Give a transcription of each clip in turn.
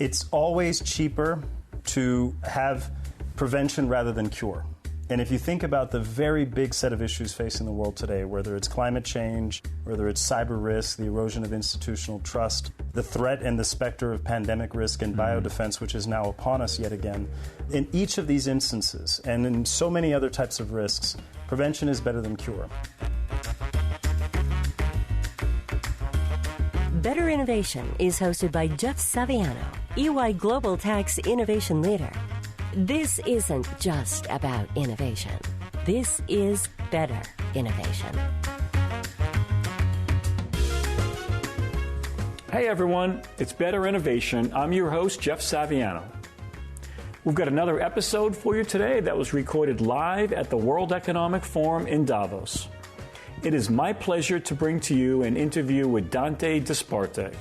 It's always cheaper to have prevention rather than cure. And if you think about the very big set of issues facing the world today, whether it's climate change, whether it's cyber risk, the erosion of institutional trust, the threat and the specter of pandemic risk and biodefense, which is now upon us yet again, in each of these instances, and in so many other types of risks, prevention is better than cure. Better Innovation is hosted by Jeff Saviano, EY Global Tax Innovation Leader. This isn't just about innovation. This is better innovation. Hey everyone, it's Better Innovation. I'm your host, Jeff Saviano. We've got another episode for you today that was recorded live at the World Economic Forum in Davos. It is my pleasure to bring to you an interview with Dante Disparte.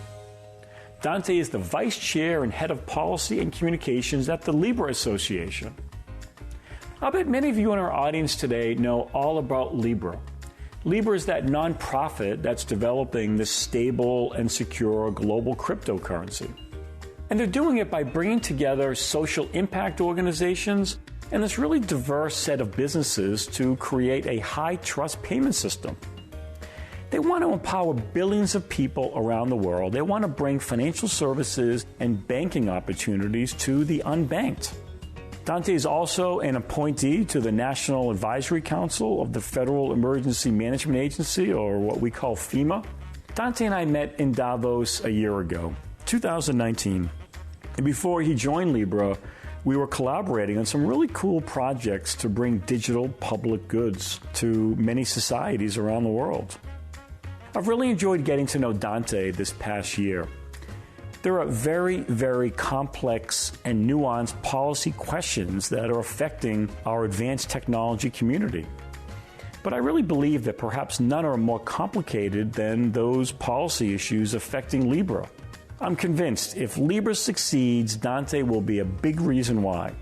Dante is the Vice Chair and Head of Policy and Communications at the Libra Association. I bet many of you in our audience today know all about Libra. Libra is that nonprofit that's developing this stable and secure global cryptocurrency. And they're doing it by bringing together social impact organizations and this really diverse set of businesses to create a high-trust payment system. They want to empower billions of people around the world. They want to bring financial services and banking opportunities to the unbanked. Dante is also an appointee to the National Advisory Council of the Federal Emergency Management Agency, or what we call FEMA. Dante and I met in Davos a year ago, 2019. And before he joined Libra, we were collaborating on some really cool projects to bring digital public goods to many societies around the world. I've really enjoyed getting to know Dante this past year. There are very, very complex and nuanced policy questions that are affecting our advanced technology community. But I really believe that perhaps none are more complicated than those policy issues affecting Libra. I'm convinced if Libra succeeds, Dante will be a big reason why.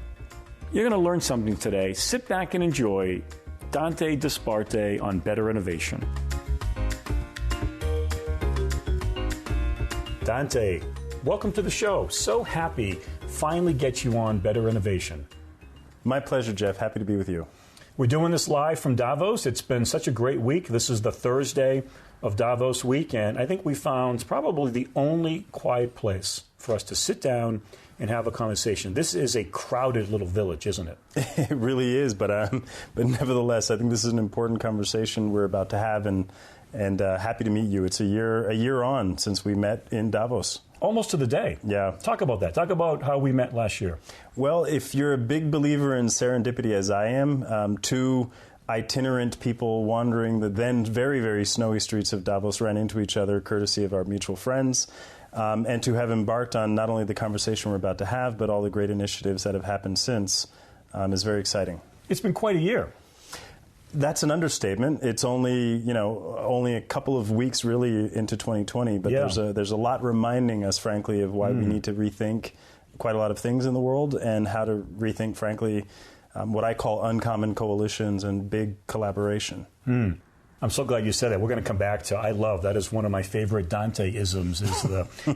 You're going to learn something today. Sit back and enjoy Dante Disparte on Better Innovation. Dante, welcome to the show. So happy finally get you on Better Innovation. My pleasure, Jeff. Happy to be with you. We're doing this live from Davos. It's been such a great week. This is the Thursday of Davos week, and I think we found probably the only quiet place for us to sit down and have a conversation. This is a crowded little village, isn't it? It really is, but nevertheless, I think this is an important conversation we're about to have, and happy to meet you. It's a year on since we met in Davos. Almost to the day. Yeah. Talk about that. Talk about how we met last year. Well, if you're a big believer in serendipity as I am, two itinerant people wandering the then very, very snowy streets of Davos ran into each other courtesy of our mutual friends, and to have embarked on not only the conversation we're about to have, but all the great initiatives that have happened since is very exciting. It's been quite a year. That's an understatement. It's only a couple of weeks really into 2020, but there's a lot reminding us, frankly, of why we need to rethink quite a lot of things in the world and how to rethink, frankly, what I call uncommon coalitions and big collaboration. I'm so glad you said that. We're going to come back to, I love, that is one of my favorite Dante-isms,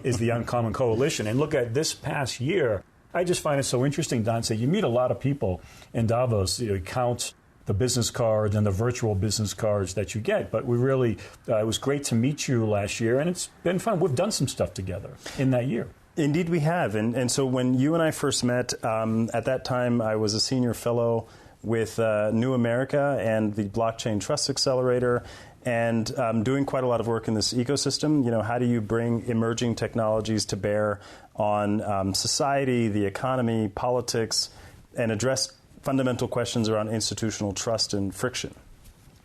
is the uncommon coalition. And look at this past year, I just find it so interesting, Dante. You meet a lot of people in Davos, you count the business cards and the virtual business cards that you get. But we really, it was great to meet you last year, and it's been fun. We've done some stuff together in that year. Indeed we have. And so when you and I first met, at that time I was a senior fellow with New America and the Blockchain Trust Accelerator, and doing quite a lot of work in this ecosystem. How do you bring emerging technologies to bear on society, the economy, politics, and address fundamental questions around institutional trust and friction.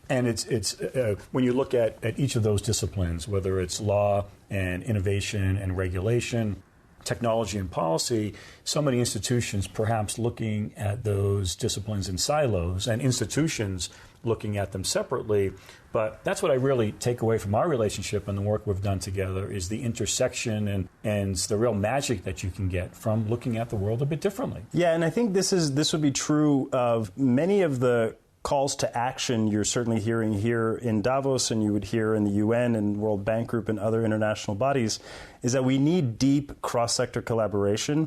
And it's when you look at each of those disciplines, whether it's law and innovation and regulation, technology and policy, so many institutions perhaps looking at those disciplines in silos and institutions looking at them separately. But that's what I really take away from our relationship and the work we've done together is the intersection and the real magic that you can get from looking at the world a bit differently. Yeah, and I think this would be true of many of the calls to action you're certainly hearing here in Davos, and you would hear in the UN and World Bank Group and other international bodies, is that we need deep cross-sector collaboration,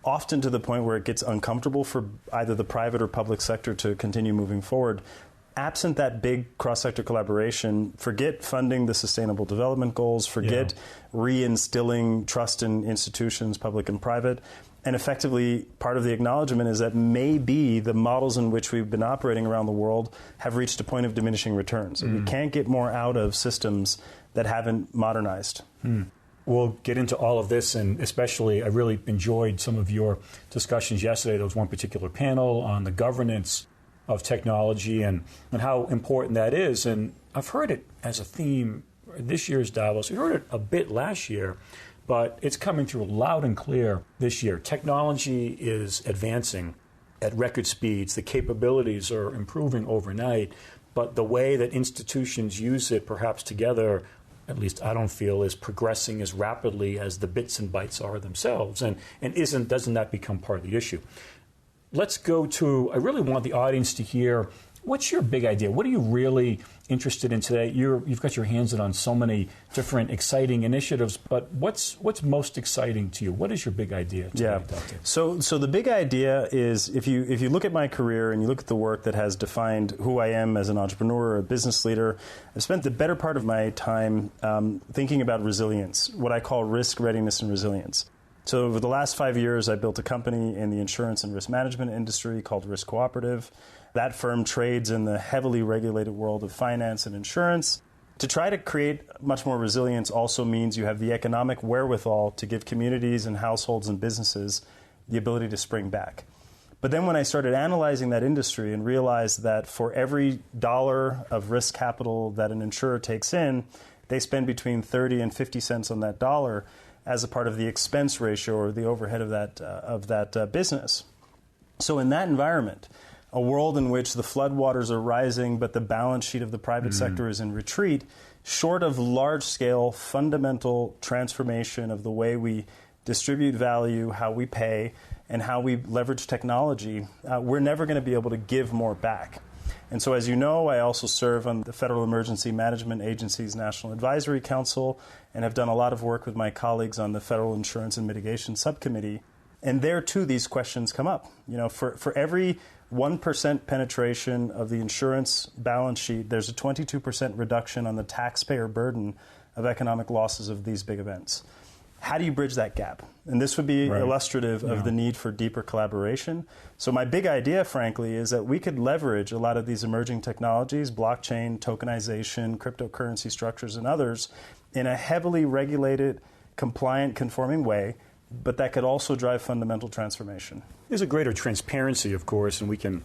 often to the point where it gets uncomfortable for either the private or public sector to continue moving forward. Absent that big cross-sector collaboration, forget funding the Sustainable Development Goals, forget reinstilling trust in institutions, public and private. And effectively, part of the acknowledgement is that maybe the models in which we've been operating around the world have reached a point of diminishing returns. We can't get more out of systems that haven't modernized. We'll get into all of this, and especially I really enjoyed some of your discussions yesterday. There was one particular panel on the governance of technology and how important that is. And I've heard it as a theme this year's Davos. We heard it a bit last year, but it's coming through loud and clear this year. Technology is advancing at record speeds. The capabilities are improving overnight, but the way that institutions use it, perhaps together, at least I don't feel, is progressing as rapidly as the bits and bytes are themselves. And doesn't that become part of the issue? Let's go to, I really want the audience to hear, what's your big idea? What are you really interested in today? You've got your hands in on so many different exciting initiatives, but what's most exciting to you? What is your big idea today, Dante? So the big idea is, if you look at my career and you look at the work that has defined who I am as an entrepreneur or a business leader, I've spent the better part of my time thinking about resilience, what I call risk, readiness, and resilience. So over the last 5 years, I built a company in the insurance and risk management industry called Risk Cooperative. That firm trades in the heavily regulated world of finance and insurance. To try to create much more resilience also means you have the economic wherewithal to give communities and households and businesses the ability to spring back. But then when I started analyzing that industry and realized that for every dollar of risk capital that an insurer takes in, they spend between 30 and 50 cents on that dollar as a part of the expense ratio or the overhead of that business. So in that environment, a world in which the floodwaters are rising but the balance sheet of the private sector is in retreat, short of large-scale fundamental transformation of the way we distribute value, how we pay, and how we leverage technology, we're never going to be able to give more back. And so, as you know, I also serve on the Federal Emergency Management Agency's National Advisory Council and have done a lot of work with my colleagues on the Federal Insurance and Mitigation Subcommittee. And there, too, these questions come up. You know, for every 1% penetration of the insurance balance sheet, there's a 22% reduction on the taxpayer burden of economic losses of these big events. How do you bridge that gap? And this would be illustrative of the need for deeper collaboration. So my big idea, frankly, is that we could leverage a lot of these emerging technologies, blockchain, tokenization, cryptocurrency structures, and others, in a heavily regulated, compliant, conforming way, but that could also drive fundamental transformation. There's a greater transparency, of course, and we can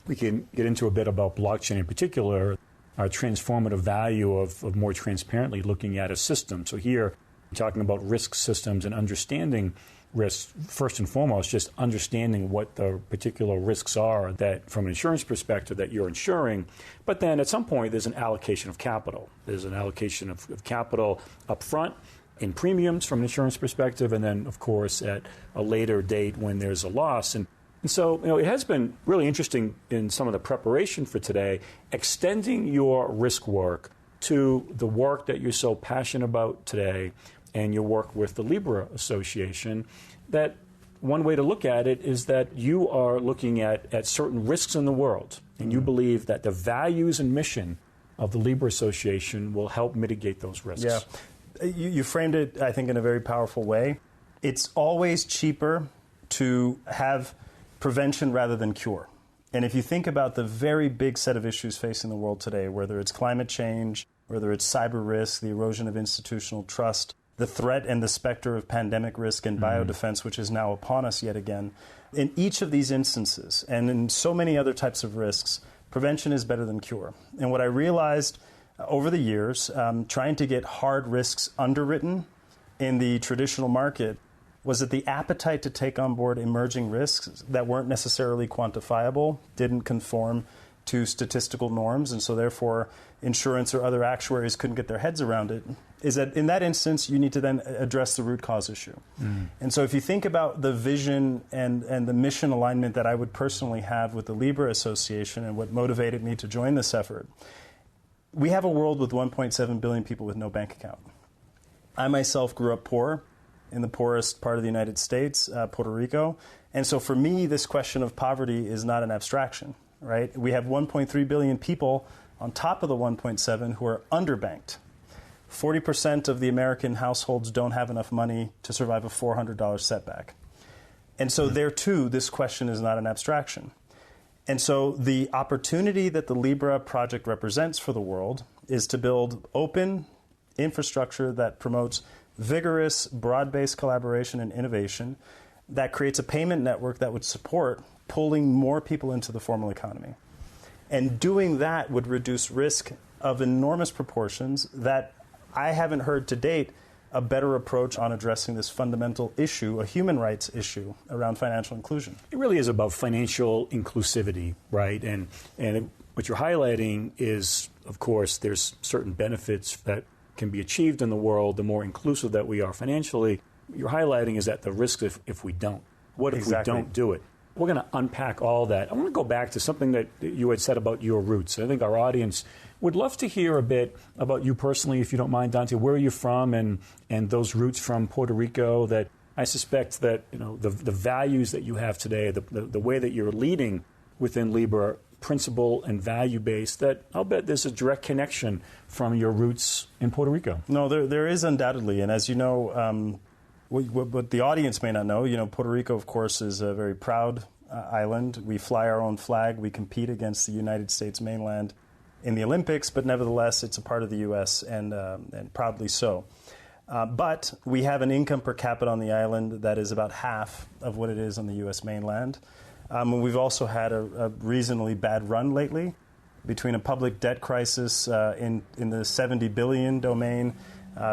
get into a bit about blockchain in particular, our transformative value of more transparently looking at a system. So here, talking about risk systems and understanding risks, first and foremost, just understanding what the particular risks are that, from an insurance perspective, that you're insuring. But then at some point, there's an allocation of capital. There's an allocation of capital up front in premiums from an insurance perspective, and then, of course, at a later date when there's a loss. And so, it has been really interesting in some of the preparation for today, extending your risk work to the work that you're so passionate about today and your work with the Libra Association. That one way to look at it is that you are looking at certain risks in the world, and you believe that the values and mission of the Libra Association will help mitigate those risks. Yeah. You framed it, I think, in a very powerful way. It's always cheaper to have prevention rather than cure. And if you think about the very big set of issues facing the world today, whether it's climate change, whether it's cyber risk, the erosion of institutional trust, the threat and the specter of pandemic risk and biodefense, which is now upon us yet again, in each of these instances, and in so many other types of risks, prevention is better than cure. And what I realized over the years, trying to get hard risks underwritten in the traditional market, was that the appetite to take on board emerging risks that weren't necessarily quantifiable didn't conform to statistical norms, and so therefore insurance or other actuaries couldn't get their heads around it. is that in that instance, you need to then address the root cause issue. And so if you think about the vision and the mission alignment that I would personally have with the Libra Association and what motivated me to join this effort, we have a world with 1.7 billion people with no bank account. I myself grew up poor in the poorest part of the United States, Puerto Rico. And so for me, this question of poverty is not an abstraction, right? We have 1.3 billion people on top of the 1.7 who are underbanked. 40% of the American households don't have enough money to survive a $400 setback. And so there too, this question is not an abstraction. And so the opportunity that the Libra project represents for the world is to build open infrastructure that promotes vigorous, broad-based collaboration and innovation that creates a payment network that would support pulling more people into the formal economy. And doing that would reduce risk of enormous proportions that I haven't heard to date a better approach on addressing this fundamental issue, a human rights issue around financial inclusion. It really is about financial inclusivity, right? And what you're highlighting is, of course, there's certain benefits that can be achieved in the world the more inclusive that we are financially. You're highlighting is that the risk if we don't. What if we don't do it? We're going to unpack all that. I want to go back to something that you had said about your roots. I think our audience would love to hear a bit about you personally, if you don't mind, Dante. Where are you from, and those roots from Puerto Rico that I suspect that the values that you have today, the way that you're leading within Libra, principle and value-based, that I'll bet there's a direct connection from your roots in Puerto Rico. No, there is undoubtedly. And as you know, what the audience may not know, Puerto Rico, of course, is a very proud island. We fly our own flag. We compete against the United States mainland in the Olympics, but nevertheless, it's a part of the U.S. and proudly so. But we have an income per capita on the island that is about half of what it is on the U.S. mainland. And we've also had a reasonably bad run lately between a public debt crisis in the 70 billion domain,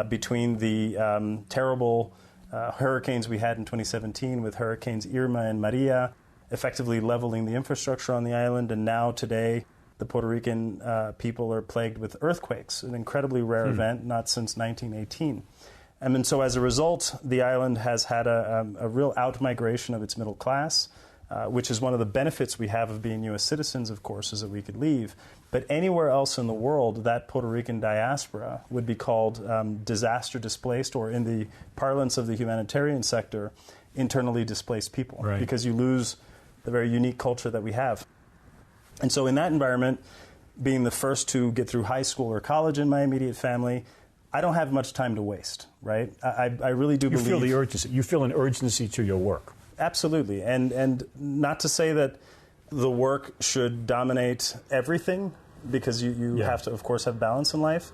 between the terrible hurricanes we had in 2017 with Hurricanes Irma and Maria, effectively leveling the infrastructure on the island. And now today, the Puerto Rican people are plagued with earthquakes, an incredibly rare event, not since 1918. And so as a result, the island has had a real out-migration of its middle class, which is one of the benefits we have of being U.S. citizens, of course, is that we could leave. But anywhere else in the world, that Puerto Rican diaspora would be called disaster displaced, or in the parlance of the humanitarian sector, internally displaced people, right, because you lose the very unique culture that we have. And so in that environment, being the first to get through high school or college in my immediate family, I don't have much time to waste, right? I really do believe... You feel the urgency. You feel an urgency to your work. Absolutely. And not to say that the work should dominate everything, because you have to, of course, have balance in life.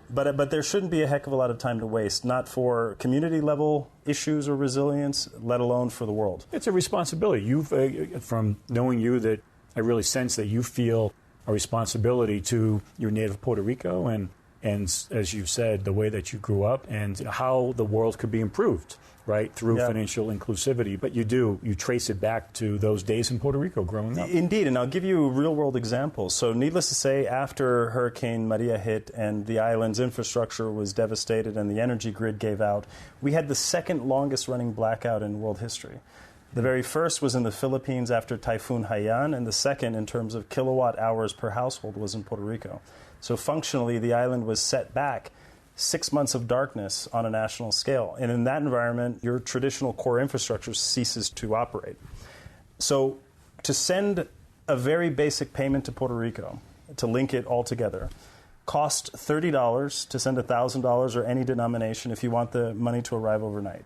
But there shouldn't be a heck of a lot of time to waste, not for community-level issues or resilience, let alone for the world. It's a responsibility. You've, from knowing you, that I really sense that you feel a responsibility to your native Puerto Rico and as you said, the way that you grew up and how the world could be improved, right, through financial inclusivity. But you trace it back to those days in Puerto Rico growing up. Indeed, and I'll give you real-world examples. So needless to say, after Hurricane Maria hit and the island's infrastructure was devastated and the energy grid gave out, we had the second longest-running blackout in world history. The very first was in the Philippines after Typhoon Haiyan, and the second, in terms of kilowatt hours per household, was in Puerto Rico. So functionally, the island was set back 6 months of darkness on a national scale. And in that environment, your traditional core infrastructure ceases to operate. So to send a very basic payment to Puerto Rico, to link it all together, cost $30 to send $1,000 or any denomination if you want the money to arrive overnight.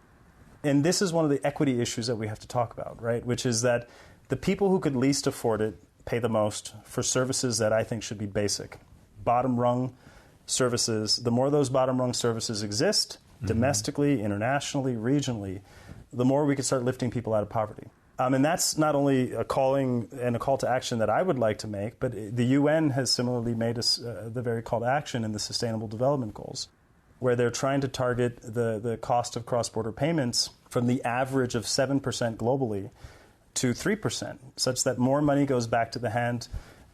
And this is one of the equity issues that we have to talk about, right? Which is that the people who could least afford it pay the most for services that I think should be basic. Bottom rung services. The more those bottom rung services exist, domestically, internationally, regionally, the more we can start lifting people out of poverty. And that's not only a calling and a call to action that I would like to make, but the UN has similarly made the very call to action in the Sustainable Development Goals, where they're trying to target the cost of cross-border payments from the average of 7% globally to 3%, such that more money goes back to the hand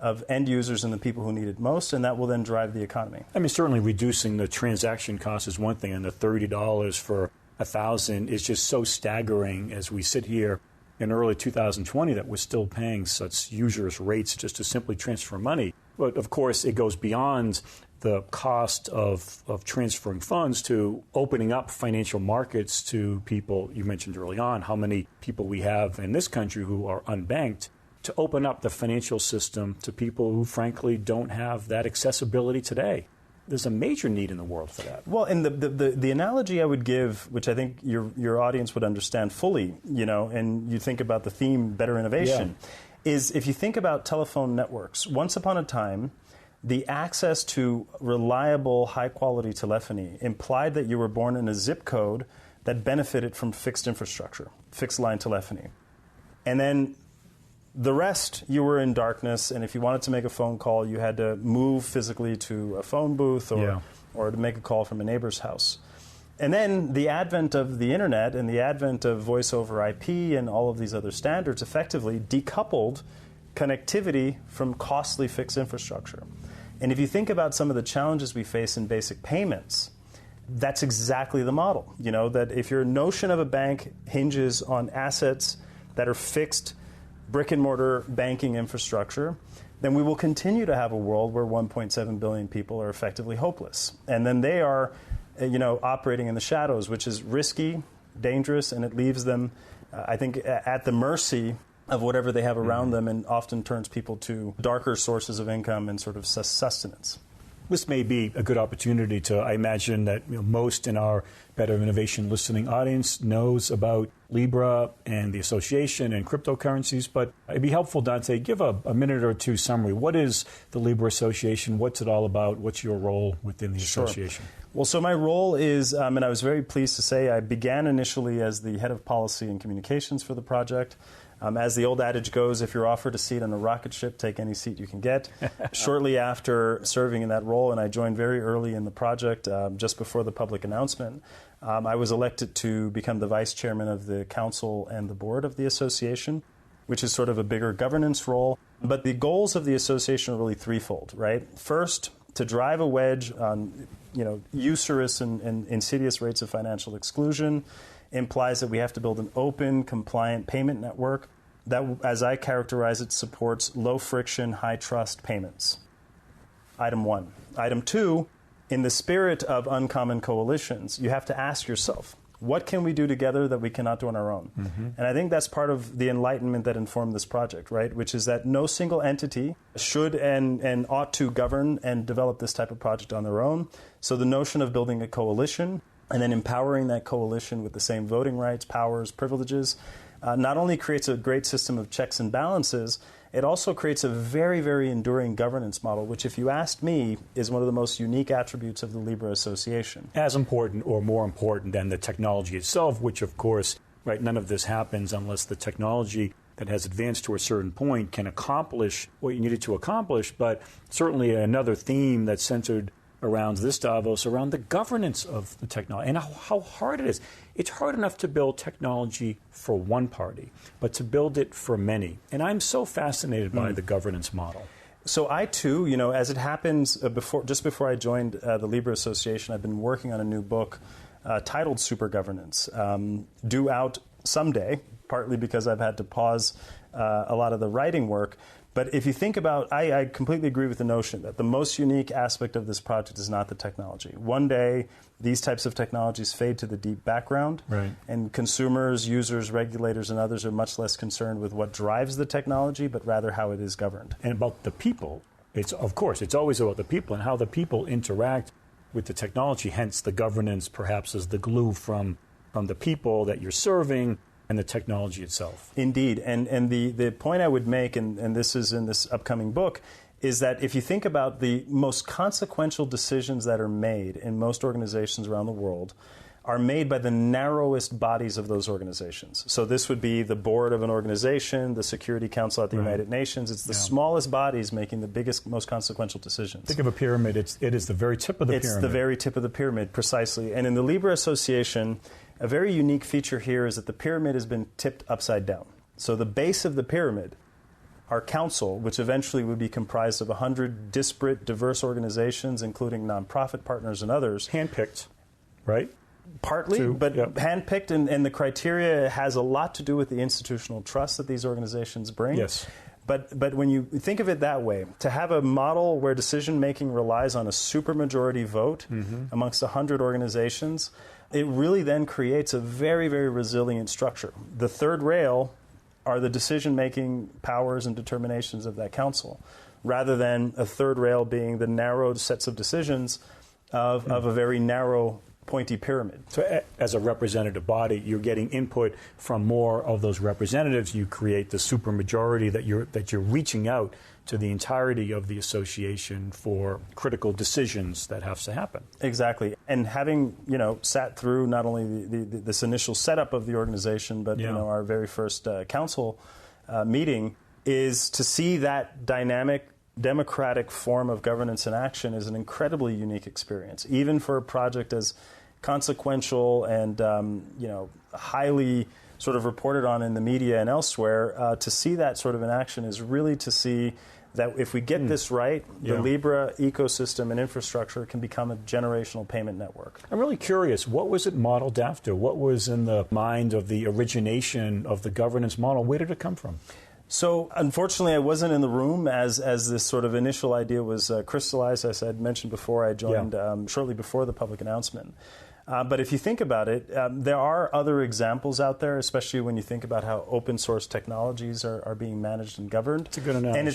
of end users and the people who need it most, and that will then drive the economy. I mean, certainly reducing the transaction cost is one thing, and the $30 for 1,000 is just so staggering as we sit here in early 2020 that we're still paying such usurious rates just to simply transfer money. But of course, it goes beyond the cost of transferring funds to opening up financial markets to people. You mentioned early on how many people we have in this country who are unbanked, to open up the financial system to people who, frankly, don't have that accessibility today. There's a major need in the world for that. Well, and the analogy I would give, which I think your audience would understand fully, and you think about the theme, better innovation, is if you think about telephone networks, once upon a time, the access to reliable, high-quality telephony implied that you were born in a zip code that benefited from fixed infrastructure, fixed line telephony. And then the rest, you were in darkness, and if you wanted to make a phone call, you had to move physically to a phone booth or to make a call from a neighbor's house. And then the advent of the internet and the advent of voice over IP and all of these other standards effectively decoupled connectivity from costly fixed infrastructure. And if you think about some of the challenges we face in basic payments, that's exactly the model. That if your notion of a bank hinges on assets that are fixed brick and mortar banking infrastructure, then we will continue to have a world where 1.7 billion people are effectively hopeless. And then they are, operating in the shadows, which is risky, dangerous, and it leaves them, I think, at the mercy of whatever they have around them, and often turns people to darker sources of income and sort of sustenance. This may be a good opportunity to, I imagine that most in our Better Innovation listening audience knows about Libra and the association and cryptocurrencies, but it'd be helpful, Dante, give a minute or two summary. What is the Libra Association? What's it all about? What's your role within the association? Well, so my role is, and I was very pleased to say, I began initially as the head of policy and communications for the project. As the old adage goes, if you're offered a seat on a rocket ship, take any seat you can get. Shortly after serving in that role, and I joined very early in the project, just before the public announcement, I was elected to become the vice chairman of the council and the board of the association, which is sort of a bigger governance role. But the goals of the association are really threefold, right? First, to drive a wedge on usurious and insidious rates of financial exclusion implies that we have to build an open, compliant payment network that, as I characterize it, supports low-friction, high-trust payments. Item one. Item two, in the spirit of uncommon coalitions, you have to ask yourself, what can we do together that we cannot do on our own? Mm-hmm. And I think that's part of the enlightenment that informed this project, right? Which is that no single entity should and ought to govern and develop this type of project on their own. So the notion of building a coalition and then empowering that coalition with the same voting rights, powers, privileges, not only creates a great system of checks and balances, it also creates a very, very enduring governance model, which, if you asked me, is one of the most unique attributes of the Libra Association. As important or more important than the technology itself, which, of course, right, none of this happens unless the technology that has advanced to a certain point can accomplish what you needed to accomplish. But certainly another theme that's centered around this Davos, around the governance of the technology and how hard it is. It's hard enough to build technology for one party, but to build it for many. And I'm so fascinated by the governance model. So I, too, as it happens, just before I joined the Libra Association, I've been working on a new book titled Super Governance, due out someday, partly because I've had to pause a lot of the writing work. But if you think about, I completely agree with the notion that the most unique aspect of this project is not the technology. One day, these types of technologies fade to the deep background, right, and consumers, users, regulators, and others are much less concerned with what drives the technology, but rather how it is governed. And about the people, it's always about the people and how the people interact with the technology, hence the governance perhaps is the glue from the people that you're serving and the technology itself. Indeed. And the point I would make, and this is in this upcoming book, is that if you think about the most consequential decisions that are made in most organizations around the world are made by the narrowest bodies of those organizations. So this would be the board of an organization, the Security Council at the United Nations. It's the smallest bodies making the biggest, most consequential decisions. Think of a pyramid. It is the very tip of the pyramid. It's the very tip of the pyramid, precisely. And in the Libra Association, a very unique feature here is that the pyramid has been tipped upside down. So the base of the pyramid our council, which eventually would be comprised of 100 disparate, diverse organizations, including nonprofit partners and others. Handpicked, right? Partly, handpicked, and the criteria has a lot to do with the institutional trust that these organizations bring. Yes. But when you think of it that way, to have a model where decision-making relies on a supermajority vote amongst 100 organizations, it really then creates a very, very resilient structure. The third rail are the decision-making powers and determinations of that council, rather than a third rail being the narrowed sets of decisions of a very narrow pointy pyramid. So as a representative body, you're getting input from more of those representatives. You create the supermajority that you're reaching out to the entirety of the association for critical decisions that have to happen. Exactly. And having, sat through not only this initial setup of the organization, but our very first council meeting, is to see that dynamic democratic form of governance and action is an incredibly unique experience, even for a project as consequential and highly sort of reported on in the media and elsewhere. To see that sort of in action is really to see that if we get this right, the Libra ecosystem and infrastructure can become a generational payment network. I'm really curious, what was it modeled after? What was in the mind of the origination of the governance model? Where did it come from? So, unfortunately, I wasn't in the room as this sort of initial idea was crystallized. As I had mentioned before, I joined shortly before the public announcement. But if you think about it, there are other examples out there, especially when you think about how open source technologies are being managed and governed. It's a good analogy. And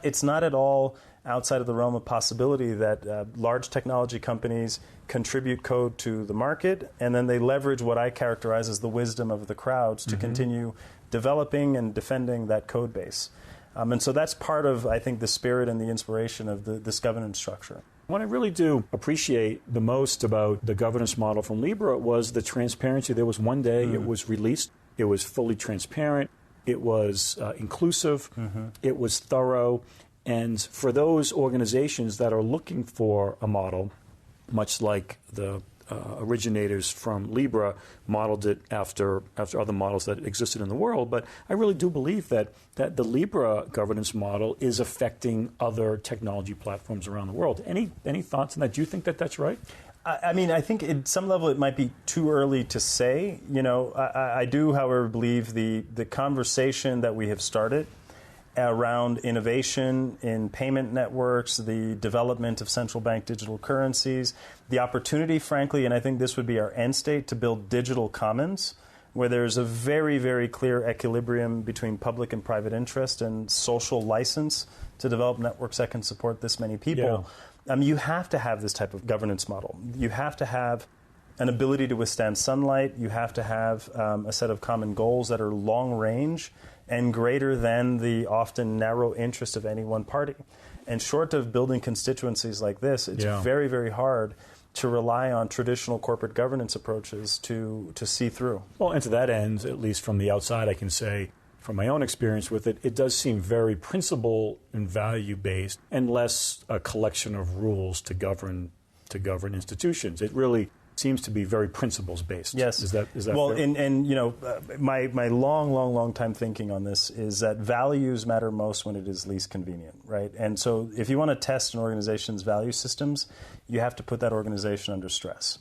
it's not at all outside of the realm of possibility that large technology companies contribute code to the market, and then they leverage what I characterize as the wisdom of the crowds to continue developing and defending that code base. And so that's part of, I think, the spirit and the inspiration of this governance structure. What I really do appreciate the most about the governance model from Libra was the transparency. There was one day it was released. It was fully transparent. It was inclusive. It was thorough. And for those organizations that are looking for a model, much like the originators from Libra modeled it after other models that existed in the world. But I really do believe that the Libra governance model is affecting other technology platforms around the world. Any thoughts on that? Do you think that that's right? I mean, I think at some level it might be too early to say. I do, however, believe the conversation that we have started around innovation in payment networks, the development of central bank digital currencies, the opportunity, frankly, and I think this would be our end state, to build digital commons, where there's a very, very clear equilibrium between public and private interest and social license to develop networks that can support this many people. You have to have this type of governance model. You have to have an ability to withstand sunlight. You have to have a set of common goals that are long range and greater than the often narrow interest of any one party. And short of building constituencies like this, it's very, very hard to rely on traditional corporate governance approaches to see through. Well, and to that end, at least from the outside, I can say, from my own experience with it, it does seem very principle and value-based and less a collection of rules to govern institutions. It really seems to be very principles-based. Yes. Is that well, fair? and my long time thinking on this is that values matter most when it is least convenient, right? And so if you want to test an organization's value systems, you have to put that organization under stress.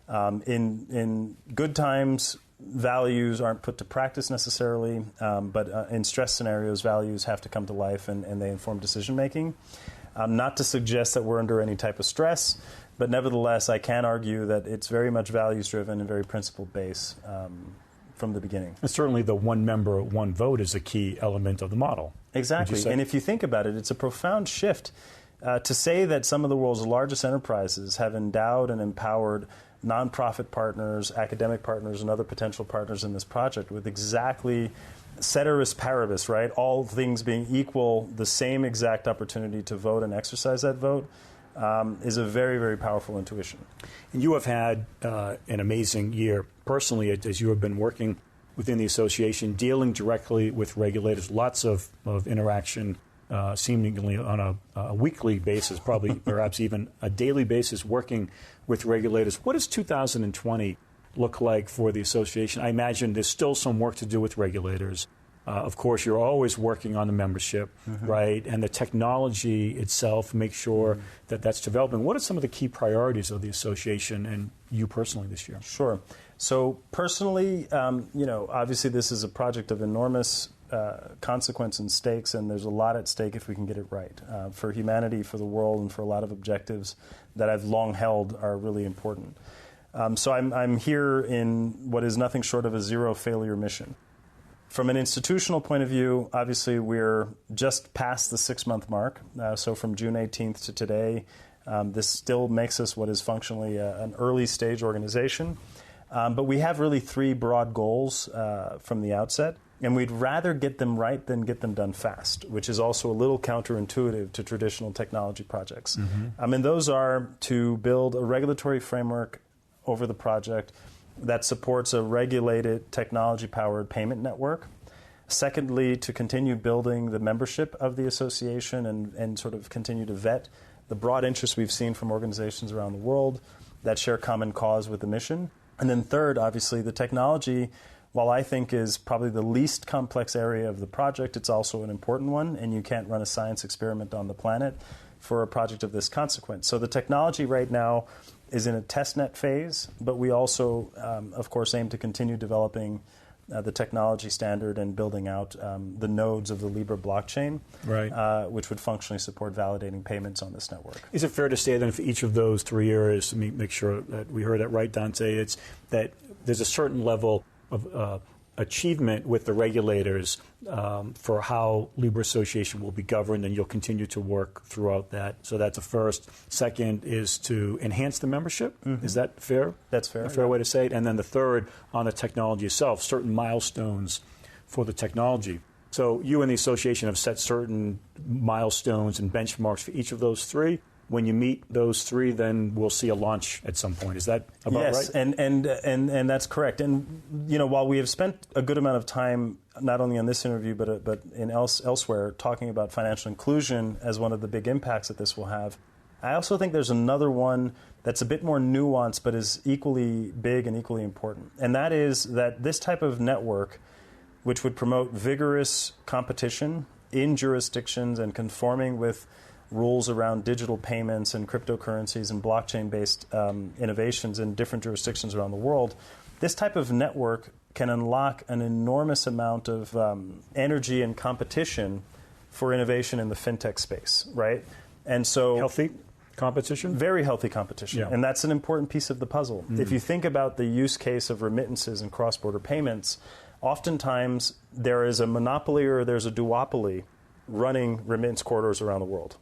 In good times, values aren't put to practice necessarily, but in stress scenarios, values have to come to life and they inform decision-making. Not to suggest that we're under any type of stress, but nevertheless, I can argue that it's very much values-driven and very principle-based from the beginning. And certainly the one member, one vote is a key element of the model. Exactly. And if you think about it, it's a profound shift to say that some of the world's largest enterprises have endowed and empowered nonprofit partners, academic partners, and other potential partners in this project with exactly ceteris paribus, right? All things being equal, the same exact opportunity to vote and exercise that vote is a very, very powerful intuition. And you have had an amazing year personally as you have been working within the association, dealing directly with regulators, lots of interaction, seemingly on a weekly basis, probably perhaps even a daily basis, working with regulators. What does 2020 look like for the association? I imagine there's still some work to do with regulators. Of course, you're always working on the membership, right? And the technology itself, make sure that that's developing. What are some of the key priorities of the association and you personally this year? Sure. So personally, obviously this is a project of enormous consequence and stakes, and there's a lot at stake if we can get it right. For humanity, for the world, and for a lot of objectives that I've long held are really important. So I'm here in what is nothing short of a zero failure mission. From an institutional point of view, obviously we're just past the 6-month mark. So from June 18th to today, this still makes us what is functionally an early stage organization. But we have really 3 broad goals from the outset. And we'd rather get them right than get them done fast, which is also a little counterintuitive to traditional technology projects. And those are to build a regulatory framework over the project that supports a regulated technology-powered payment network. Secondly, to continue building the membership of the association and sort of continue to vet the broad interest we've seen from organizations around the world that share common cause with the mission. And then third, obviously, the technology, while I think is probably the least complex area of the project, it's also an important one, and you can't run a science experiment on the planet for a project of this consequence. So the technology right now is in a testnet phase, but we also, of course, aim to continue developing the technology standard and building out the nodes of the Libra blockchain, which would functionally support validating payments on this network. Is it fair to say then for each of those 3 areas, let me make sure that we heard that right, Dante, it's that there's a certain level of achievement with the regulators for how Libra Association will be governed, and you'll continue to work throughout that. So that's a first. Second is to enhance the membership. Is that fair? That's fair. A fair way to say it. And then the third, on the technology itself, certain milestones for the technology. So you and the association have set certain milestones and benchmarks for each of those 3. When you meet those 3, then we'll see a launch at some point. Is that about right? Yes, and that's correct. And while we have spent a good amount of time, not only on this interview but in elsewhere, talking about financial inclusion as one of the big impacts that this will have, I also think there's another one that's a bit more nuanced but is equally big and equally important. And that is that this type of network, which would promote vigorous competition in jurisdictions and conforming with rules around digital payments and cryptocurrencies and blockchain-based innovations in different jurisdictions around the world, this type of network can unlock an enormous amount of energy and competition for innovation in the fintech space, right? And so healthy competition? Very healthy competition. Yeah. And that's an important piece of the puzzle. If you think about the use case of remittances and cross-border payments, oftentimes there is a monopoly or there's a duopoly running remittance corridors around the world.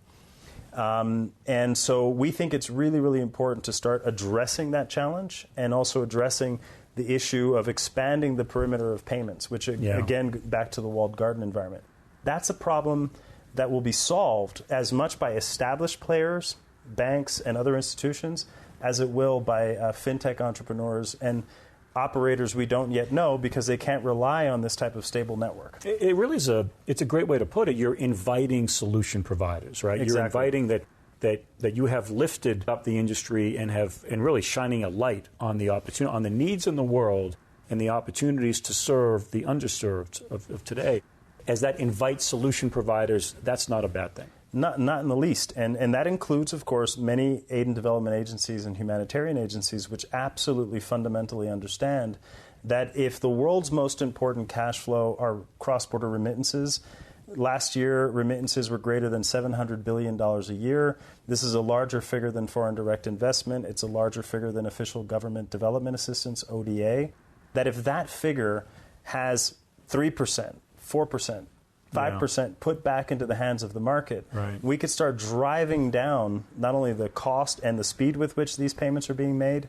And so we think it's really, really important to start addressing that challenge and also addressing the issue of expanding the perimeter of payments, which, again, back to the walled garden environment. That's a problem that will be solved as much by established players, banks, and other institutions as it will by fintech entrepreneurs and operators we don't yet know because they can't rely on this type of stable network. It really is it's a great way to put it. You're inviting solution providers, right? Exactly. You're inviting that you have lifted up the industry and really shining a light on the opportunity, on the needs in the world and the opportunities to serve the underserved of today. As that invites solution providers, that's not a bad thing. Not in the least. And that includes, of course, many aid and development agencies and humanitarian agencies which absolutely fundamentally understand that if the world's most important cash flow are cross-border remittances, last year remittances were greater than $700 billion a year. This is a larger figure than foreign direct investment. It's a larger figure than official government development assistance, ODA. That if that figure has 3%, 4%, 5% put back into the hands of the market, we could start driving down not only the cost and the speed with which these payments are being made,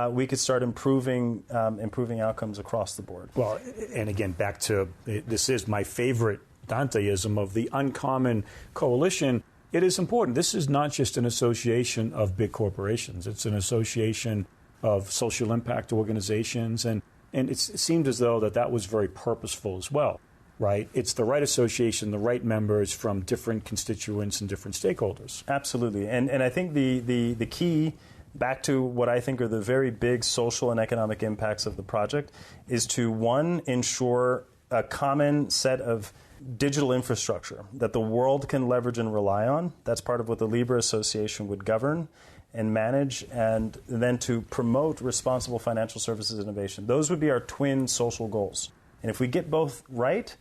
we could start improving outcomes across the board. Well, and again, back to, this is my favorite Danteism of the uncommon coalition. It is important. This is not just an association of big corporations. It's an association of social impact organizations, and it seemed as though that was very purposeful as well. Right? It's the right association, the right members from different constituents and different stakeholders. Absolutely. And I think the key, back to what I think are the very big social and economic impacts of the project, is to, one, ensure a common set of digital infrastructure that the world can leverage and rely on. That's part of what the Libra Association would govern and manage, and then to promote responsible financial services innovation. Those would be our twin social goals. And if we get both right,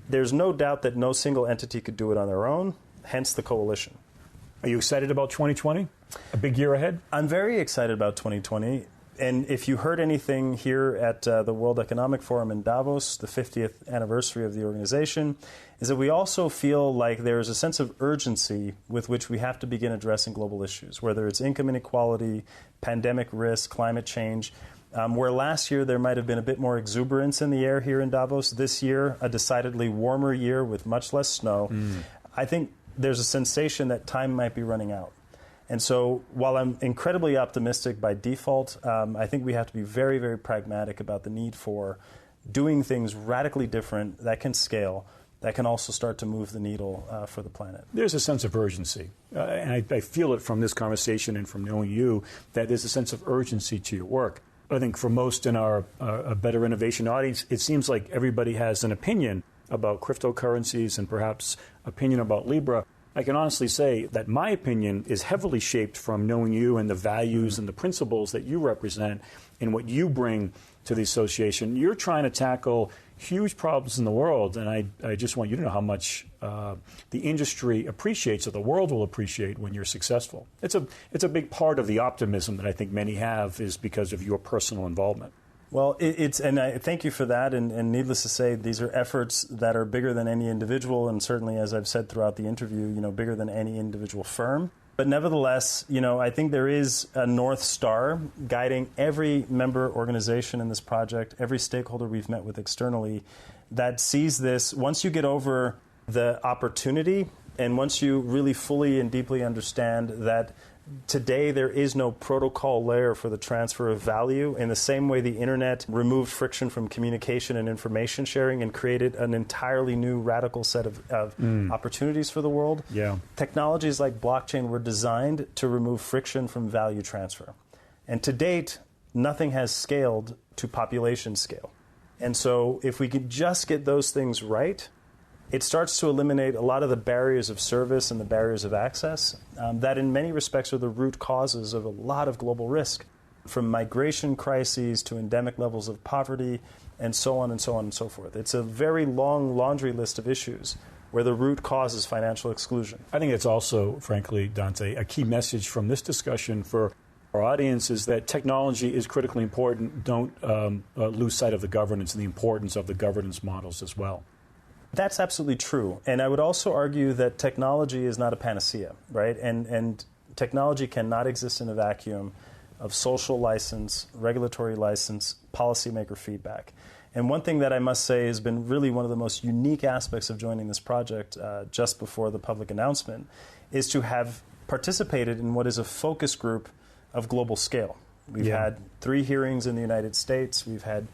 there's no doubt that no single entity could do it on their own, hence the coalition. Are you excited about 2020? A big year ahead? I'm very excited about 2020. And if you heard anything here at the World Economic Forum in Davos, the 50th anniversary of the organization, is that we also feel like there's a sense of urgency with which we have to begin addressing global issues, whether it's income inequality, pandemic risk, climate change. Where last year there might have been a bit more exuberance in the air here in Davos, this year a decidedly warmer year with much less snow. I think there's a sensation that time might be running out. And so while I'm incredibly optimistic by default, I think we have to be very, very pragmatic about the need for doing things radically different that can scale, that can also start to move the needle for the planet. There's a sense of urgency. And I feel it from this conversation and from knowing you, that there's a sense of urgency to your work. I think for most in our Better Innovation audience, it seems like everybody has an opinion about cryptocurrencies and perhaps opinion about Libra. I can honestly say that my opinion is heavily shaped from knowing you and the values and the principles that you represent and what you bring to the association. You're trying to tackle huge problems in the world, and I just want you to know how much the industry appreciates, or the world will appreciate, when you're successful. It's a big part of the optimism that I think many have is because of your personal involvement. Well, and I thank you for that. And needless to say, these are efforts that are bigger than any individual, and certainly, as I've said throughout the interview, bigger than any individual firm. But nevertheless, I think there is a North Star guiding every member organization in this project, every stakeholder we've met with externally, that sees this. Once you get over the opportunity, and once you really fully and deeply understand that today there is no protocol layer for the transfer of value, in the same way the internet removed friction from communication and information sharing and created an entirely new radical set of opportunities for the world. Yeah. Technologies like blockchain were designed to remove friction from value transfer. And to date, nothing has scaled to population scale. And so if we could just get those things right, it starts to eliminate a lot of the barriers of service and the barriers of access that in many respects are the root causes of a lot of global risk, from migration crises to endemic levels of poverty and so on and so on and so forth. It's a very long laundry list of issues where the root cause is financial exclusion. I think it's also, frankly, Dante, a key message from this discussion for our audience is that technology is critically important. Don't lose sight of the governance and the importance of the governance models as well. That's absolutely true. And I would also argue that technology is not a panacea, right? And technology cannot exist in a vacuum of social license, regulatory license, policymaker feedback. And one thing that I must say has been really one of the most unique aspects of joining this project just before the public announcement is to have participated in what is a focus group of global scale. We've had 3 hearings in the United States. We've had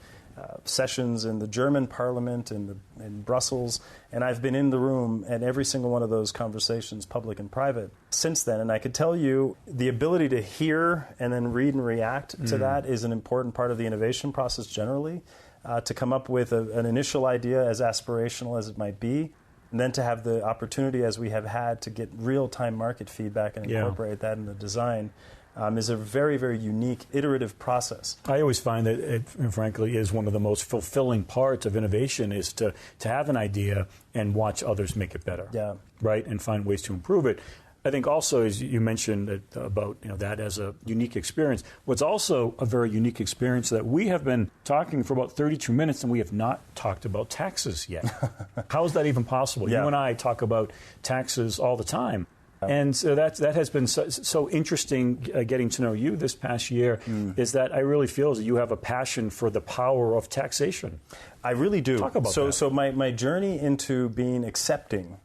sessions in the German parliament in Brussels, and I've been in the room at every single one of those conversations, public and private, since then. And I could tell you the ability to hear and then read and react to that is an important part of the innovation process generally, to come up with an initial idea, as aspirational as it might be, and then to have the opportunity, as we have had, to get real-time market feedback and incorporate that in the design. Is a very, very unique, iterative process. I always find that it, frankly, is one of the most fulfilling parts of innovation is to have an idea and watch others make it better, right, and find ways to improve it. I think also, as you mentioned about that as a unique experience, what's also a very unique experience that we have been talking for about 32 minutes and we have not talked about taxes yet. How is that even possible? You and I talk about taxes all the time. And so that has been so interesting getting to know you this past year, is that I really feel that you have a passion for the power of taxation. I really do. Talk about that. So my journey into being accepting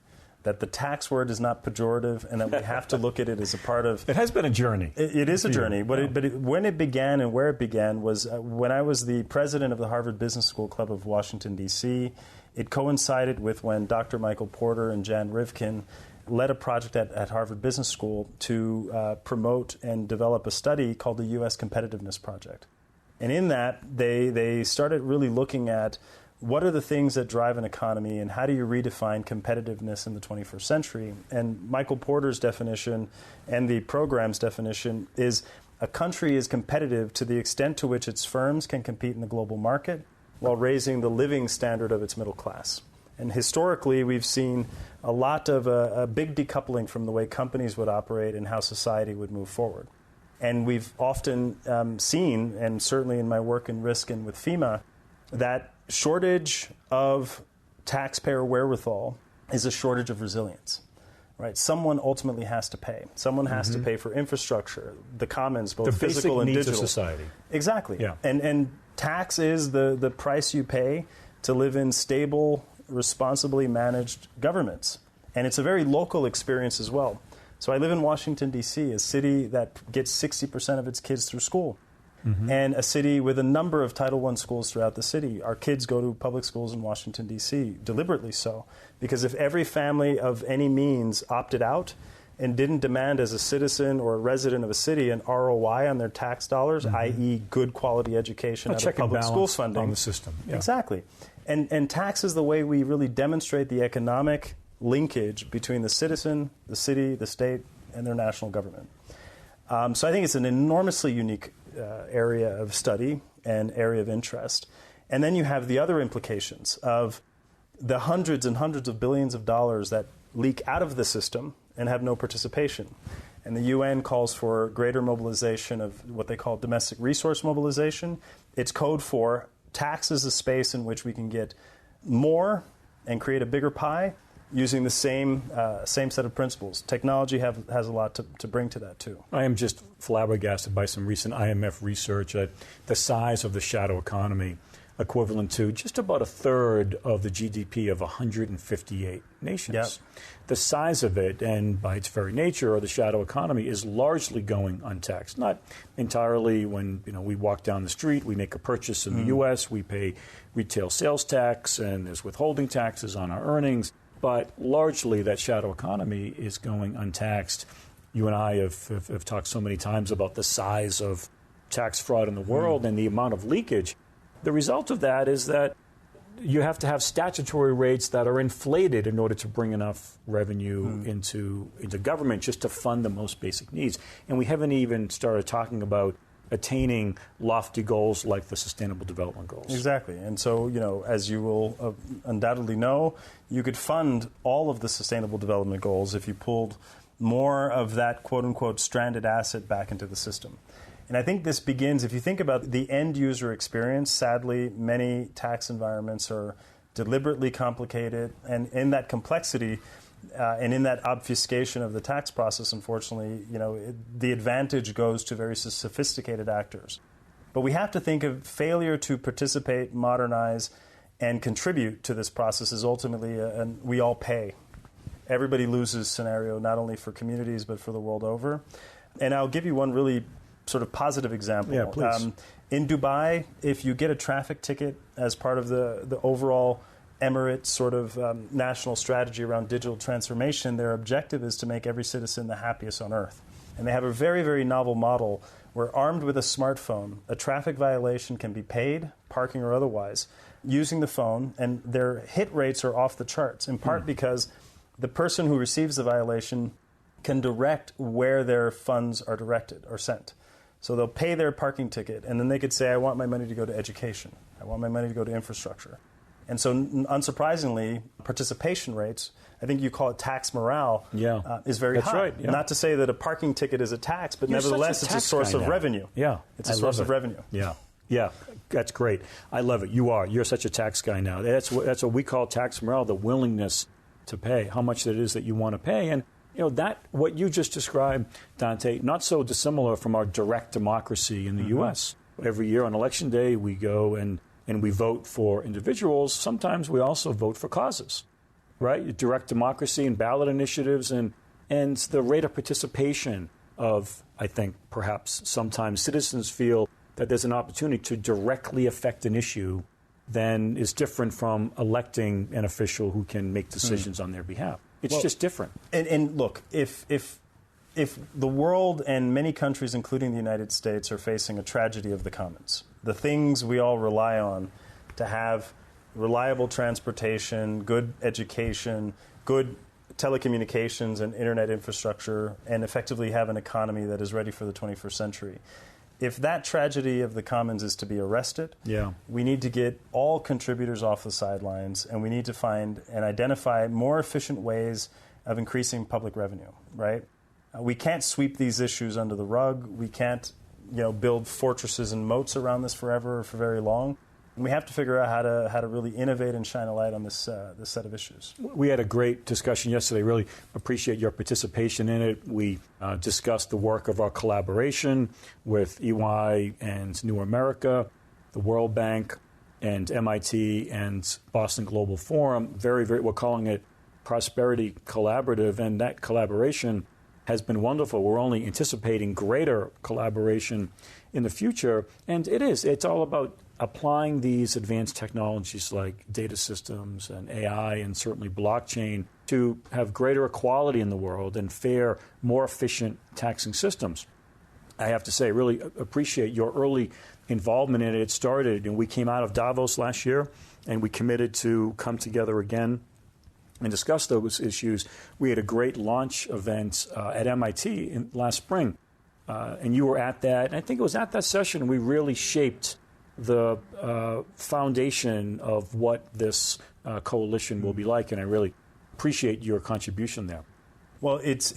that the tax word is not pejorative and that we have to look at it as a part of... It has been a journey. It is a journey. But when it began and where it began was when I was the president of the Harvard Business School Club of Washington, D.C. It coincided with when Dr. Michael Porter and Jan Rivkin led a project at Harvard Business School to promote and develop a study called the U.S. Competitiveness Project. And in that, they started really looking at what are the things that drive an economy and how do you redefine competitiveness in the 21st century? And Michael Porter's definition and the program's definition is a country is competitive to the extent to which its firms can compete in the global market while raising the living standard of its middle class. And historically, we've seen a lot of a big decoupling from the way companies would operate and how society would move forward. And we've often seen, and certainly in my work in risk and with FEMA, that shortage of taxpayer wherewithal is a shortage of resilience. Right? Someone ultimately has to pay. Someone has to pay for infrastructure, the commons, both physical and digital. The basic needs of society. Exactly. Yeah. And tax is the price you pay to live in stable, responsibly managed governments. And it's a very local experience as well. So I live in Washington, D.C., a city that gets 60% of its kids through school. And a city with a number of Title I schools throughout the city. Our kids go to public schools in Washington, D.C., deliberately so. Because if every family of any means opted out and didn't demand as a citizen or a resident of a city an ROI on their tax dollars, i.e. good quality education out of public school funding. On the system. Yeah. Exactly. And tax is the way we really demonstrate the economic linkage between the citizen, the city, the state, and their national government. So I think it's an enormously unique area of study and area of interest. And then you have the other implications of the hundreds and hundreds of billions of dollars that leak out of the system and have no participation. And the UN calls for greater mobilization of what they call domestic resource mobilization. It's code for tax is a space in which we can get more and create a bigger pie using the same set of principles. Technology has a lot to bring to that, too. I am just flabbergasted by some recent IMF research at the size of the shadow economy, equivalent to just about a third of the GDP of 158 nations. Yep. The size of it, and by its very nature, or the shadow economy, is largely going untaxed. Not entirely. When we walk down the street, we make a purchase in the U.S., we pay retail sales tax, and there's withholding taxes on our earnings. But largely, that shadow economy is going untaxed. You and I have talked so many times about the size of tax fraud in the world and the amount of leakage. The result of that is that you have to have statutory rates that are inflated in order to bring enough revenue into government just to fund the most basic needs. And we haven't even started talking about attaining lofty goals like the Sustainable Development Goals. Exactly. And so, as you will undoubtedly know, you could fund all of the Sustainable Development Goals if you pulled more of that quote-unquote stranded asset back into the system. And I think this begins, if you think about the end user experience, sadly, many tax environments are deliberately complicated. And in that complexity and in that obfuscation of the tax process, unfortunately, the advantage goes to very sophisticated actors. But we have to think of failure to participate, modernize, and contribute to this process is ultimately a we all pay. Everybody loses scenario, not only for communities, but for the world over. And I'll give you one really sort of positive example. Yeah, please. In Dubai, if you get a traffic ticket as part of the overall Emirates sort of national strategy around digital transformation, their objective is to make every citizen the happiest on earth. And they have a very, very novel model where, armed with a smartphone, a traffic violation can be paid, parking or otherwise, using the phone, and their hit rates are off the charts, in part because the person who receives the violation can direct where their funds are directed or sent. So they'll pay their parking ticket, and then they could say, I want my money to go to education. I want my money to go to infrastructure. And so, unsurprisingly, participation rates, I think you call it tax morale, is very high. Right, yeah. Not to say that a parking ticket is a tax, but nevertheless, it's a source of revenue. Yeah. It's a source of revenue. Yeah. Yeah, that's great. I love it. You're such a tax guy now. That's what we call tax morale, the willingness to pay, how much it is that you want to pay. And that what you just described, Dante, not so dissimilar from our direct democracy in the U.S. Every year on Election Day, we go and we vote for individuals. Sometimes we also vote for causes, right? Direct democracy and ballot initiatives and the rate of participation of, I think, perhaps sometimes citizens feel that there's an opportunity to directly affect an issue then is different from electing an official who can make decisions on their behalf. It's just different. And look, if the world and many countries, including the United States, are facing a tragedy of the commons, the things we all rely on to have reliable transportation, good education, good telecommunications and internet infrastructure, and effectively have an economy that is ready for the 21st century. If that tragedy of the commons is to be arrested, we need to get all contributors off the sidelines, and we need to find and identify more efficient ways of increasing public revenue, right? We can't sweep these issues under the rug. We can't, build fortresses and moats around this forever or for very long. And we have to figure out how to really innovate and shine a light on this set of issues. We had a great discussion yesterday. Really appreciate your participation in it. We discussed the work of our collaboration with EY and New America, the World Bank, and MIT and Boston Global Forum. We're calling it Prosperity Collaborative, and that collaboration has been wonderful. We're only anticipating greater collaboration in the future, and it's all about applying these advanced technologies like data systems and AI and certainly blockchain to have greater equality in the world and fair, more efficient taxing systems. I have to say, really appreciate your early involvement in it. It started, and we came out of Davos last year, and we committed to come together again and discuss those issues. We had a great launch event at MIT last spring, and you were at that. And I think it was at that session we really shaped the foundation of what this coalition will be like, and I really appreciate your contribution there. Well, it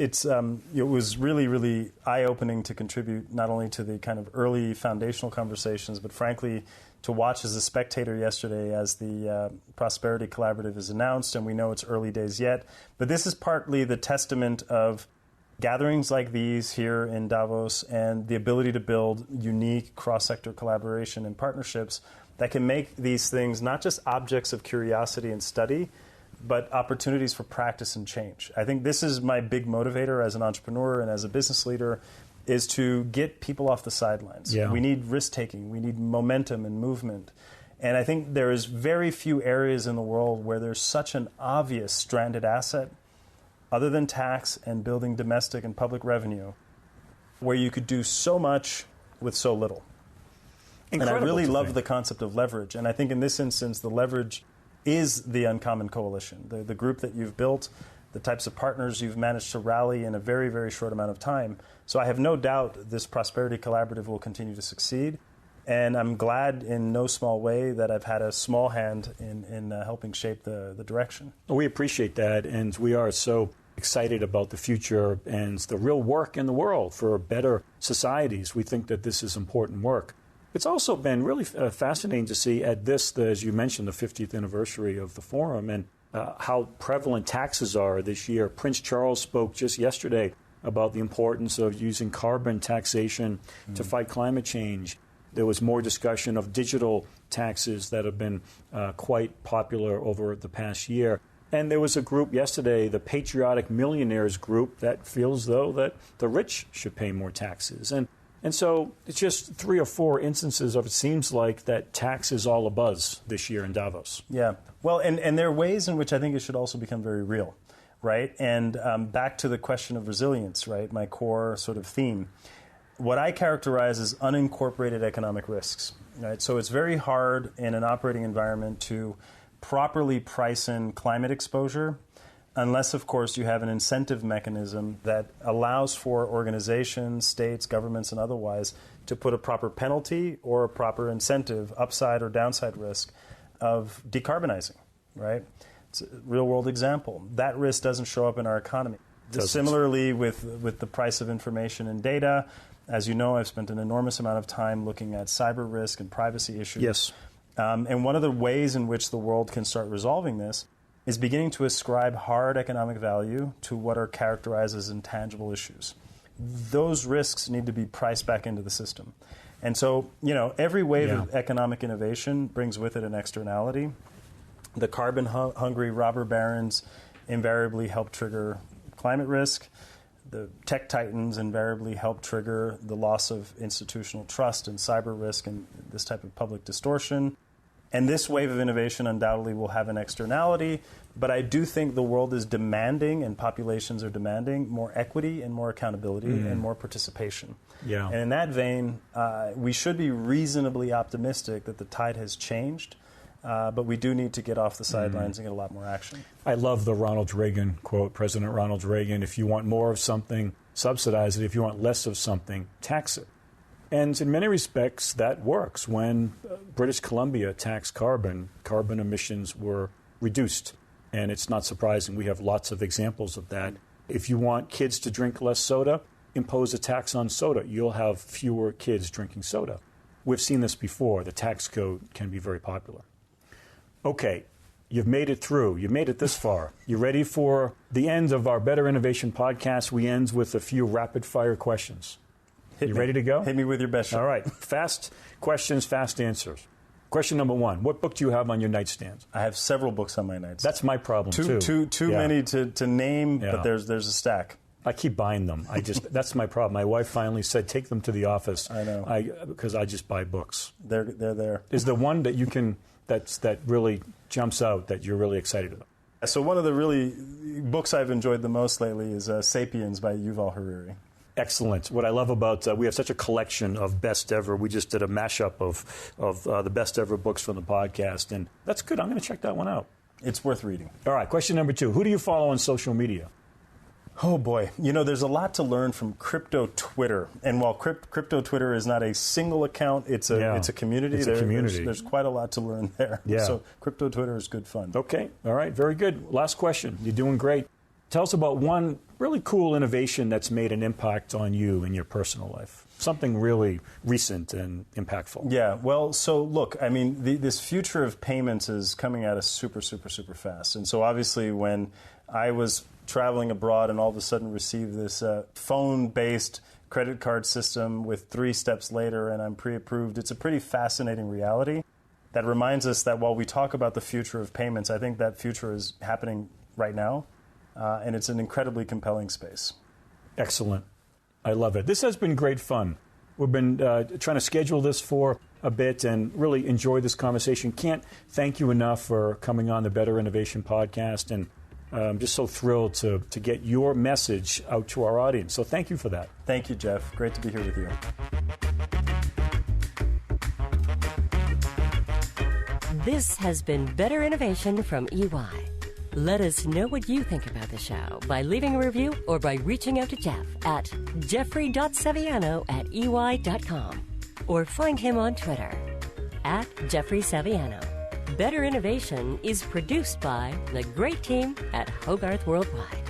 was really, really eye-opening to contribute not only to the kind of early foundational conversations, but frankly, to watch as a spectator yesterday as the Prosperity Collaborative is announced, and we know it's early days yet. But this is partly the testament of gatherings like these here in Davos and the ability to build unique cross-sector collaboration and partnerships that can make these things not just objects of curiosity and study, but opportunities for practice and change. I think this is my big motivator as an entrepreneur and as a business leader, is to get people off the sidelines. We need risk-taking. We need momentum and movement. And I think there is very few areas in the world where there's such an obvious stranded asset, other than tax and building domestic and public revenue, where you could do so much with so little. Incredible. And I really love the concept of leverage. And I think in this instance, the leverage is the Uncommon Coalition, the group that you've built, the types of partners you've managed to rally in a very, very short amount of time. So I have no doubt this Prosperity Collaborative will continue to succeed. And I'm glad in no small way that I've had a small hand in helping shape the direction. We appreciate that, and we are so excited about the future and the real work in the world for better societies. We think that this is important work. It's also been really fascinating to see at this, as you mentioned, the 50th anniversary of the forum, and how prevalent taxes are this year. Prince Charles spoke just yesterday about the importance of using carbon taxation to fight climate change. There was more discussion of digital taxes that have been quite popular over the past year. And there was a group yesterday, the Patriotic Millionaires Group, that feels, though, that the rich should pay more taxes. And so it's just 3 or 4 instances of it seems like that tax is all abuzz this year in Davos. Yeah. Well, and there are ways in which I think it should also become very real, right? And back to the question of resilience, right, my core sort of theme. What I characterize as unincorporated economic risks, right? So it's very hard in an operating environment to properly price in climate exposure unless, of course, you have an incentive mechanism that allows for organizations, states, governments, and otherwise to put a proper penalty or a proper incentive, upside or downside risk, of decarbonizing, right? It's a real-world example. That risk doesn't show up in our economy. Similarly, with the price of information and data, as you know, I've spent an enormous amount of time looking at cyber risk and privacy issues. Yes. And one of the ways in which the world can start resolving this is beginning to ascribe hard economic value to what are characterized as intangible issues. Those risks need to be priced back into the system. And so, every wave of economic innovation brings with it an externality. The carbon-hungry robber barons invariably help trigger climate risk. The tech titans invariably help trigger the loss of institutional trust and cyber risk and this type of public distortion. And this wave of innovation undoubtedly will have an externality, but I do think the world is demanding and populations are demanding more equity and more accountability and more participation. Yeah. And in that vein, we should be reasonably optimistic that the tide has changed but we do need to get off the sidelines and get a lot more action. I love the Ronald Reagan quote, President Ronald Reagan, if you want more of something, subsidize it. If you want less of something, tax it. And in many respects, that works. When British Columbia taxed carbon emissions were reduced. And it's not surprising. We have lots of examples of that. If you want kids to drink less soda, impose a tax on soda. You'll have fewer kids drinking soda. We've seen this before. The tax code can be very popular. Okay, you've made it through. You've made it this far. You ready for the end of our Better Innovation podcast? We end with a few rapid-fire questions. You ready to go? Hit me with your best shot. All right. Fast questions, fast answers. Question number one. What book do you have on your nightstand? I have several books on my nightstand. That's my problem, too. Too many to name, but there's a stack. I keep buying them. That's my problem. My wife finally said, take them to the office. I know. Because I just buy books. They're there. Is there one that you can, that really jumps out that you're really excited about? So one of the really books I've enjoyed the most lately is Sapiens by Yuval Harari. Excellent. What I love about, we have such a collection of best ever. We just did a mashup of the best ever books from the podcast, and that's good. I'm going to check that one out. It's worth reading. All right, question number two. Who do you follow on social media? Oh, boy. There's a lot to learn from crypto Twitter. And while crypto Twitter is not a single account, it's a community. It's a community. There's quite a lot to learn there. Yeah. So crypto Twitter is good fun. Okay. All right. Very good. Last question. You're doing great. Tell us about one really cool innovation that's made an impact on you in your personal life. Something really recent and impactful. Yeah, well, so look, I mean, this future of payments is coming at us super, super, super fast. And so obviously when I was traveling abroad and all of a sudden received this phone-based credit card system with 3 steps later and I'm pre-approved, it's a pretty fascinating reality that reminds us that while we talk about the future of payments, I think that future is happening right now. And it's an incredibly compelling space. Excellent. I love it. This has been great fun. We've been trying to schedule this for a bit and really enjoy this conversation. Can't thank you enough for coming on the Better Innovation podcast. And I'm just so thrilled to get your message out to our audience. So thank you for that. Thank you, Jeff. Great to be here with you. This has been Better Innovation from EY. Let us know what you think about the show by leaving a review or by reaching out to Jeff at jeffrey.saviano@ey.com or find him on Twitter at Jeffrey Saviano. Better Innovation is produced by the great team at Hogarth Worldwide.